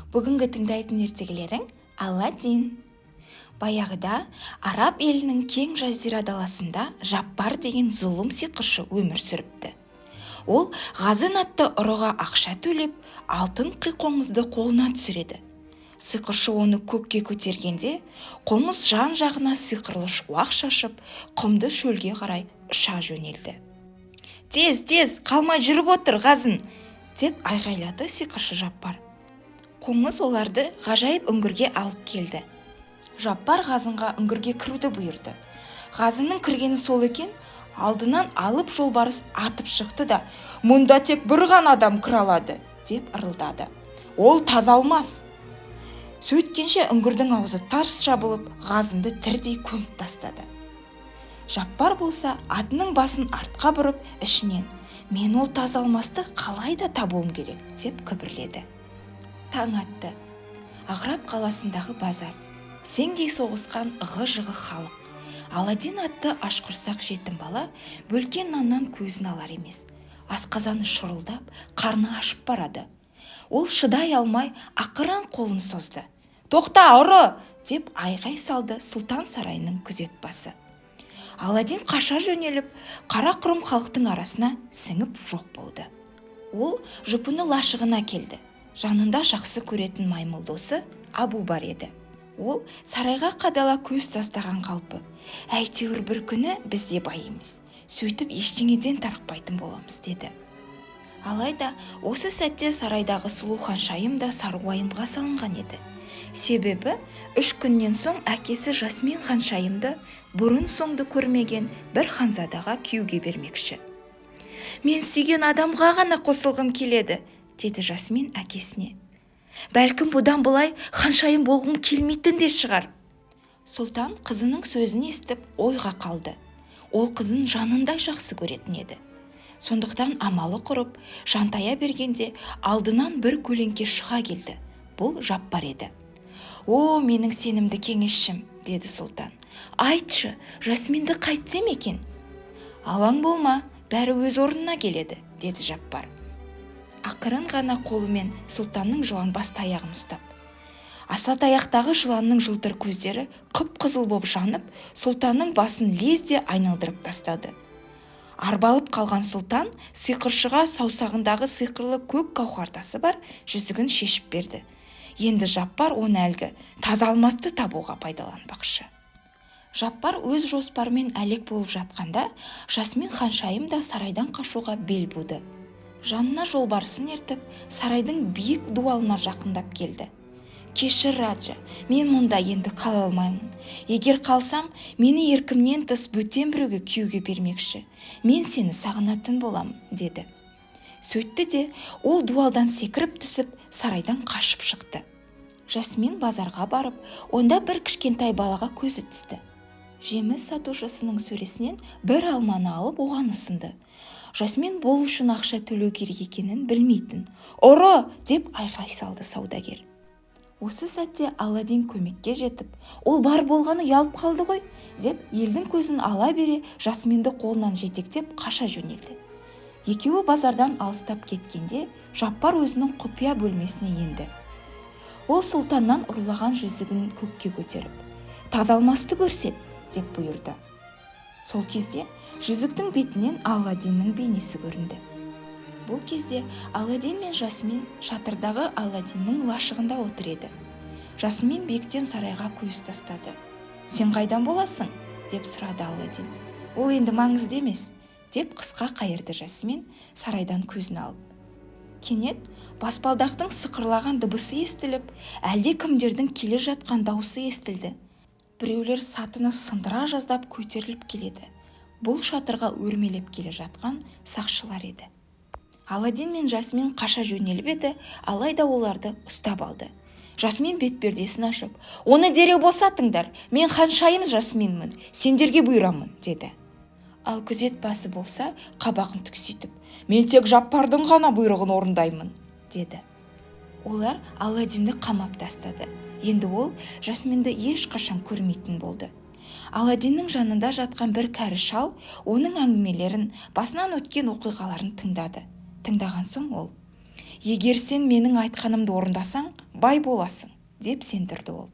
Бүгінгі тыңдайтын ертегілерің Аладдин. Баяғыда араб елінің кең жазира даласында Жаппар деген зұлым сиқыршы өмір сүріпті. Ол Ғазын атты ұрыға ақша төлеп, алтын қоңызды қолына түсіреді. Сиқыршы оны көкке көтергенде, қоңыз жан-жағына сиқырлы шуақ шашып, құмды шөлге қарай ұша жөнелді. «Тез, қалмай жүріп отыр, Ғазын!» деп айғайлады сиқыршы Жаппар. Қоңыз оларды ғажайып үңгірге алып келді. Жаппар Ғазынға үңгірге кіруді бұйырды. Ғазынның кіргені сол екен, алдынан алып жолбарыс атып шықты да, «Мұнда тек бір ғана адам кіре алады!» деп ырылдады. «Ол тазалмас!» Сөйткенше үңгірдің аузы тарс жабылып, Ғазынды тірідей көміп тастады. Жаппар болса атының басын артқа бұрып, ішінен «Мен ол тазалмасты қалайда табуым керек!» деп күбірледі. Таң атты. Ағраб қаласындағы базар. Сеңдей соғысқан ығы-жығы халық. Аладдин атты ашқұрсақ жетім бала бөлкен наннан көзін алар емес. Асқазаны шұрылдап, қарны ашып барады. Ол шыдай алмай ақырын қолын созды. «Тоқта, ұры!» деп айғай салды сұлтан сарайының күзетбасы. Аладдин қаша жөнеліп, қара құрым халықтың арасына сіңіп жоқ болды. Ол жұпыны лашығына келді. Жанында жақсы көретін маймыл досы Абу бар еді. Ол сарайға қадала көз тастаған қалпы: «Әйтеуір бір күні біз де байымыз, сөйтіп ештеңеден тарықпайтын боламыз» деді. Алайда осы сәтте сарайдағы сұлу ханшайым да сарыуайымға салынған еді. Себебі 3 күннен соң әкесі Жасмин ханшайымды бұрын соңды көрмеген бір ханзадаға күйеуге бермекші. «Мен сүйген адамға ғана қосылғым келеді», деді Жасмин әкесіне. «Бәлкім бұдан былай ханшайым болғым келмейтін де шығар». Сұлтан қызының сөзін естіп ойға қалды. Ол қызын жанындай жақсы көретін еді. Сондықтан амалы құрып, жантая бергенде алдынан бір көлеңке шыға келді. Бұл Жаппар еді. «О, менің сенімді кеңесшім», деді сұлтан. «Айтшы, Жасминді қайтсем екен?» «Алаң болма, бәрі өз орнына келеді», деді Жаппар. Ақырын ғана қолымен сұлтанның жылан бас таяғын ұстап. Аса таяқтағы жыланның жылтыр көздері қып-қызыл боп жанып, сұлтанның басын лезде айналдырып тастады. Арбалып қалған сұлтан сиқыршыға саусағындағы сиқырлы көк қауқартасы бар жүзігін шешіп берді. Енді Жаппар оны әлгі таза алмасты табуға пайдаланбақшы. Жаппар өз жоспарымен әлек болып жатқанда, Жасмин ханшайым да сарайдан қашуға бел буды. Жанына жолбарысын ертіп, сарайдың биік дуалына жақындап келді. «Кешір, Раджа, мен мұнда енді қала алмаймын. Егер қалсам, мені еркімнен тыс бөтен біреуге күйеуге бермекші. Мен сені сағынатын боламын», деді. Сөйтті де, ол дуалдан секіріп түсіп, сарайдан қашып шықты. Жасмин базарға барып, онда бір кішкентай балаға көзі түсті. Жеміс сатушысының сөресінен бір алманы алып оған ұсынды. Жасмин бұл үшін ақша төлеу керек екенін білмейтін. «Ұры!» деп айғай салды саудагер. Осы сәтте Аладдин көмекке жетіп, «Ол бар болғаны ұялып қалды ғой», деп елдің көзін ала бере Жасминді қолынан жетектеп қаша жөнелді. Екеуі базардан алыстап кеткенде, Жаппар өзінің құпия бөлмесіне енді. Ол сұлтаннан ұрлаған жүзігін көкке көтеріп, «Тазалмасты көрсет», деп бұйырды. Сол кезде жүзіктің бетінен Аладдиннің бейнесі көрінді. Бұл кезде Аладдин мен Жасмин шатырдағы Аладдиннің лашығында отыр еді. Жасмин бектен сарайға көз тастады. «Сен қайдан боласың?» деп сұрады Аладдин. «Ол енді маңызды емес», деп қысқа қайырды Жасмин сарайдан көзін алып. Кенет баспалдақтың сықырлаған дыбысы естіліп, әлде кімдердің келе жатқан дауысы естілді. Біреулер сатыны сындыра жаздап көтеріліп келеді. Бұл шатырға өрмелеп келе жатқан сақшылар еді. Аладдин мен Жасмин қаша жөнеліп еді, алайда оларды ұстап алды. Жасмин бетпердесін ашып, «Оны дереу босатыңдар, мен ханшайым Жасминмін, сендерге бұйырамын», деді. Ал күзетбасы болса қабағын түкситіп, «Мен тек Жаппардың ғана бұйрығын орындаймын», деді. Олар Аладдинді қамап тастады. Енді ол Жасминді ешқашан көрмейтін болды. Аладдиннің жанында жатқан бір кәрі шал оның әңгімелерін, басынан өткен оқиғаларын тыңдады. Тыңдаған соң ол: егер сен менің айтқанымды орындасаң, бай боласың, деп сендірді ол.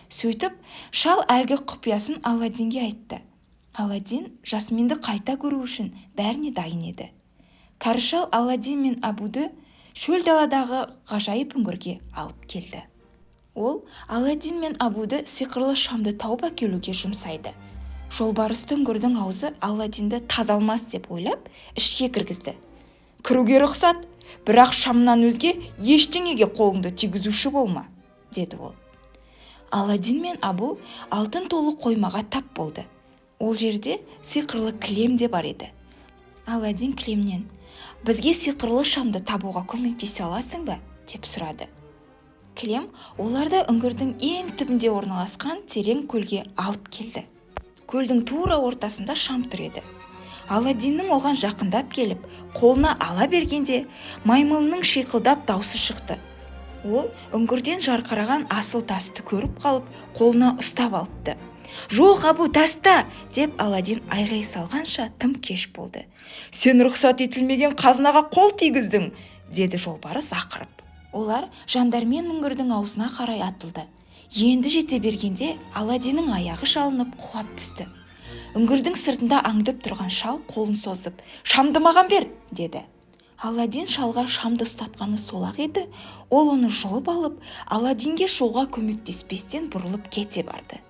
Сөйтіп, шал әлгі құпиясын Аладдинге айтты. Аладдин Жасминді қайта көру үшін бәріне дайын еді. Кәрі шал Аладдин мен Абуды шөл даладағы ғажайып үңгірге алып келді. Ол Аладдин мен Абуды сиқырлы шамды тауып әкелуге жұмсайды. Жолбарысты үңгірдің аузы Аладдинді тазалмас деп ойлап, ішке кіргізді. «Кіруге рұқсат, бірақ шамнан өзге ештеңеге қолыңды тигізуші болма», деді ол. Аладдин мен Абу алтын толы қоймаға тап болды. Ол жерде сиқырлы кілем де бар еді. Аладдин кілемнен: «Бізге сиқырлы шамды табуға көмектесе аласың ба?» деп сұрады. Кілем оларды үңгірдің ең түбінде орналасқан терең көлге алып келді. Көлдің тура ортасында шам тұр еді. Аладдиннің оған жақындап келіп, қолына ала бергенде, маймылының шиқылдап даусы шықты. Ол үңгірден жарқыраған асыл тасты көріп қалып, қолына ұстап алыпты. «Жоқ, Абу, таста!» деп Аладдин айғай салғанша тым кеш болды. «Сен рұқсат етілмеген қазынаға қол тигіздің!» деді жолбарыс ақырып. Олар жандармен үңгірдің аузына қарай атылды. Енді жете бергенде Аладдиннің аяғы шалынып құлап түсті. Үңгірдің сыртында аңдып тұрған шал қолын созып: «Шамды маған бер!» деді. Аладдин шалға шамды ұстатқаны сол-ақ еді. Ол оны жұлып алып, Аладдинге шоуға көмектеспестен бұрылып кете барды.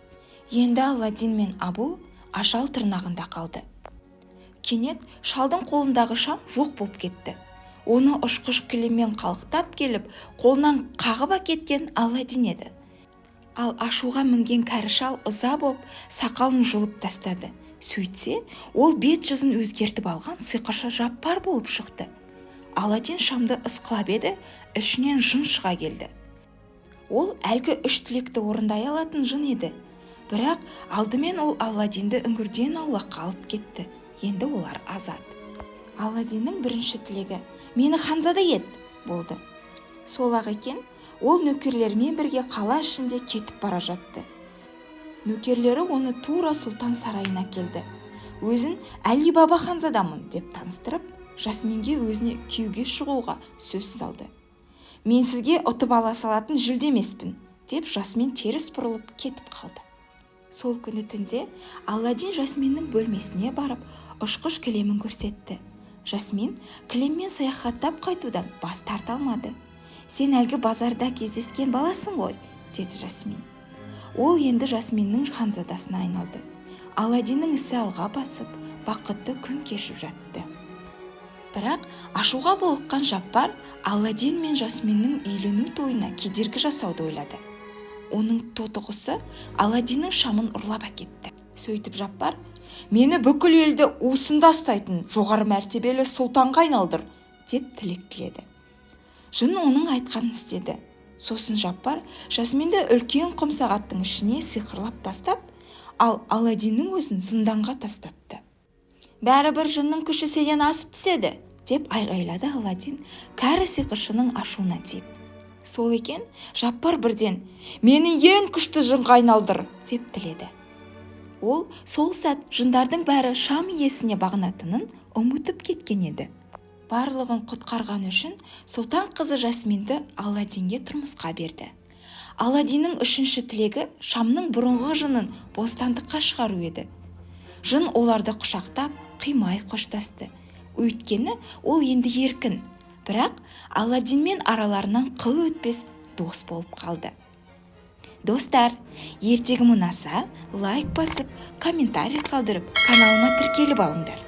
Енді Аладдин мен Абу ажал тырнағында қалды. Кенет шалдың қолындағы шам жоқ болып кетті. Оны ұшқыш кілеммен қалықтап келіп, қолынан қағып әкеткен Аладдин еді. Ал ашуға мінген кәрі шал ыза боп, сақалын жұлып тастады. Сөйтсе, ол бет-жүзін өзгертіп алған сиқыршы Жаппар болып шықты. Аладдин шамды ысқылап еді, ішінен жын шыға келді. Ол әлгі 3 тілекті орындай алатын жын еді. Бірақ алдымен ол Аладдинді үңгірден аулаққа алып кетті. Енді олар азат. Аладдиннің бірінші тілегі: «Мені ханзада ет!» болды. Сол-ақ екен, ол нөкерлермен бірге қала ішінде кетіп бара жатты. Нөкерлері оны тура сұлтан сарайына келді. Өзін Әли Баба ханзадамын деп таныстырып, Жасминге өзіне күйеуге шығуға сөз салды. «Мен сізге ұтып ала салатын жүлде емеспін», деп Жасмин теріс бұрылып кетіп қалды. Сол күні түнде Аладдин Жасминнің бөлмесіне барып, ұшқыш кілемін көрсетті. Жасмин кілеммен саяхаттап қайтудан бас тарта алмады. «Сен әлгі базарда кездескен баласың ғой», деді Жасмин. Ол енді Жасминнің ханзадасына айналды. Аладдиннің ісі алға басып, бақытты күн кешіп жатты. Бірақ ашуға булыққан Жаппар Аладдин мен Жасминнің үйлену тойына кедергі жасауды ойлады. Оның тотығысы Аладдиннің шамын ұрлап әкетті. Сөйтіп Жаппар: «Мені бүкіл елді уысында ұстайтын жоғары мәртебелі сұлтанға айналдыр», деп тілек тіледі. Жын оның айтқанын істеді. Сосын Жаппар Жасминді үлкен құм сағаттың ішіне сиқырлап тастап, ал Аладдиннің өзін зынданға тастатты. «Бәрібір жынның күші сенен асып түседі», деп айғайлады Аладдин кәрі сиқыршының ашуына тиіп. Сол екен, Жаппар бірден: «Мені ең күшті жынға айналдыр», деп тіледі. Ол сол сәт жындардың бәрі шам иесіне бағынатынын ұмытып кеткен еді. Барлығын құтқарған үшін сұлтан қызы Жасминді Аладдинге тұрмысқа берді. Аладдиннің 3-ші тілегі шамның бұрынғы жынын бостандыққа шығару еді. Жын оларды құшақтап, қимай қоштасты. Өйткені ол енді еркін. Бірақ Аладдинмен араларынан қыл өтпес дос болып қалды. Достар, ертегім ұнаса, лайк басып, комментарий қалдырып, каналыма тіркеліп алыңдар.